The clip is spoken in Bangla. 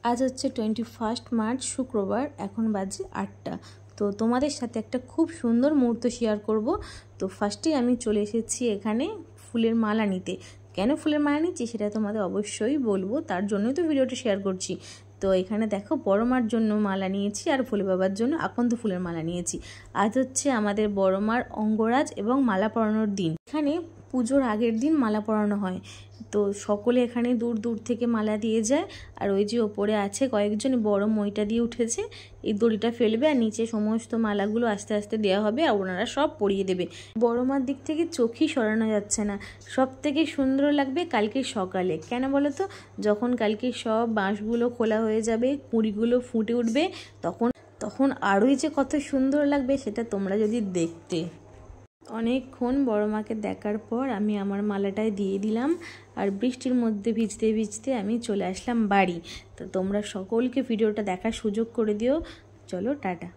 आज হচ্ছে 21 মার্চ শুক্রবার, এখন বাজে 8টা। তো তোমাদের সাথে একটা খুব সুন্দর মুহূর্ত শেয়ার করব। তো ফার্স্টেই আমি চলে এসেছি এখানে ফুলের মালা নিতে। কেন ফুলের মালা নিচ্ছি সেটা তোমাদের অবশ্যই বলবো, তার জন্যই তো ভিডিওটা শেয়ার করছি। তো এখানে দেখো বড় মার জন্য মালা নিয়েছি আর ফুলে বাবার জন্য আকন্দ ফুলের মালা নিয়েছি। আজ হচ্ছে আমাদের বড় মার অঙ্গরাজ এবং মালা পরানোর দিন। এখানে পুজোর আগের দিন মালা পরানো হয়। তো সকলে এখানে দূর দূর থেকে মালা দিয়ে যায়। আর ওই যে ওপরে আছে কয়েকজন বড় মইটা দিয়ে উঠেছে, এই দড়িটা ফেলবে আর নিচে সমস্ত মালাগুলো আস্তে আস্তে দেওয়া হবে আর ওনারা সব পরিয়ে দেবে। বড় মার দিক থেকে চোখই সরানো যাচ্ছে না। সব থেকে সুন্দর লাগবে কালকে সকালে। কেন বলো তো, যখন কালকে সব বাঁশগুলো খোলা হয়ে যাবে, কুঁড়িগুলো ফুটে উঠবে, তখন আরোই যে কত সুন্দর লাগবে সেটা তোমরা যদি দেখতে। অনেকক্ষণ বড় মাকে দেখার পর আমি আমার মালাটায় দিয়ে দিলাম আর বৃষ্টির মধ্যে ভিজতে ভিজতে আমি চলে আসলাম বাড়ি। তো তোমরা সকলকে ভিডিওটা দেখার সুযোগ করে দিও। চলো টাটা।